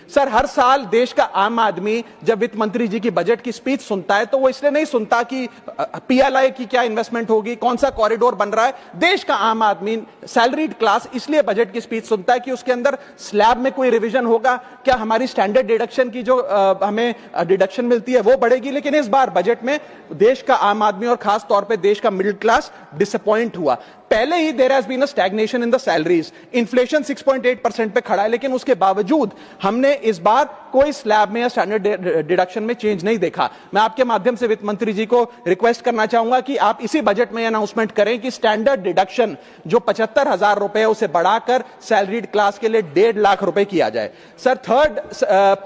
Sir, हर साल देश का आम आदमी जब वित्त मंत्री जी की बजट की स्पीच सुनता है तो वो इसलिए नहीं सुनता कि पीएलआई की क्या इन्वेस्टमेंट होगी, कौन सा कॉरिडोर बन रहा है। देश का आम आदमी, सैलरीड क्लास, इसलिए बजट की स्पीच सुनता है कि उसके अंदर स्लैब में कोई रिवीजन होगा, क्या हमारी स्टैंडर्ड डिडक्शन की जो हमें डिडक्शन मिलती है वो बढ़ेगी। लेकिन इस बार बजट में देश का आम आदमी और खास तौर पर देश का मिडिल क्लास डिसअपॉइंट हुआ। पहले ही there has been a stagnation in the salaries, inflation 6.8% पे खड़ा है, लेकिन उसके बावजूद हमने इस बार कोई स्लैब में या स्टैंडर्ड डिडक्शन में चेंज नहीं देखा। मैं आपके माध्यम से वित्त मंत्री जी को रिक्वेस्ट करना चाहूंगा कि आप इसी बजट में अनाउंसमेंट करें कि स्टैंडर्ड डिडक्शन जो 75,000 रुपए है उसे बढ़ाकर सैलरीड क्लास के लिए 1.5 लाख रुपए किया जाए। Sir, third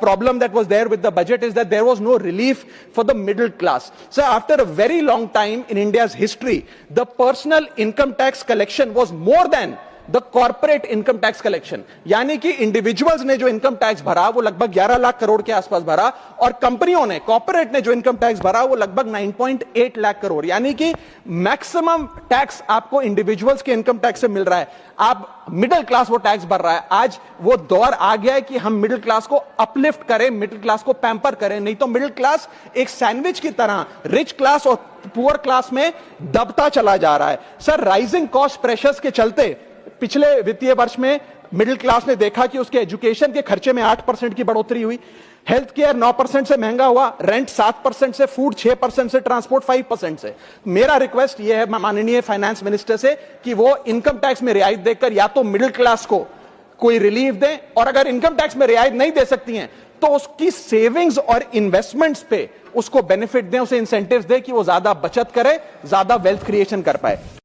problem that was there with the budget is that there was no relief for the middle class. Sir, after a very long time in India's history, the personal income tax collection was more than the corporate income tax collection। यानी कि individuals ने जो income tax भरा वो लगभग 11 लाख करोड़ के आसपास भरा, और कंपनियों ने, कॉर्पोरेट ने जो इनकम टैक्स भरा वो लगभग 9.8 लाख करोड़। यानी कि मैक्सिमम टैक्स आपको इंडिविजुअल्स के इनकम टैक्स से मिल रहा है, आप मिडिल क्लास वो टैक्स भर रहा है। आज वो दौर आ गया है कि हम मिडिल क्लास को अपलिफ्ट करें, मिडिल क्लास को पैम्पर करें, नहीं तो मिडिल क्लास एक सैंडविच की तरह रिच क्लास और पुअर क्लास में दबता चला जा रहा है। सर, राइजिंग कॉस्ट प्रेशर्स के चलते पिछले वित्तीय वर्ष में मिडिल क्लास ने देखा कि उसके एजुकेशन के खर्चे में 8% की बढ़ोतरी हुई, हेल्थ केयर 9% से महंगा हुआ, रेंट 7% से, फूड 6% से, ट्रांसपोर्ट 5% से। मेरा रिक्वेस्ट यह है माननीय फाइनेंस मिनिस्टर से कि वो इनकम टैक्स में रियायत देकर या तो मिडिल क्लास को कोई रिलीफ दें, और अगर इनकम टैक्स में रियायत नहीं दे सकती हैं तो उसकी सेविंग्स और इन्वेस्टमेंट्स पे उसको बेनिफिट दें, उसे इंसेंटिव्स दें कि वो ज्यादा बचत करे, ज्यादा वेल्थ क्रिएशन कर पाए।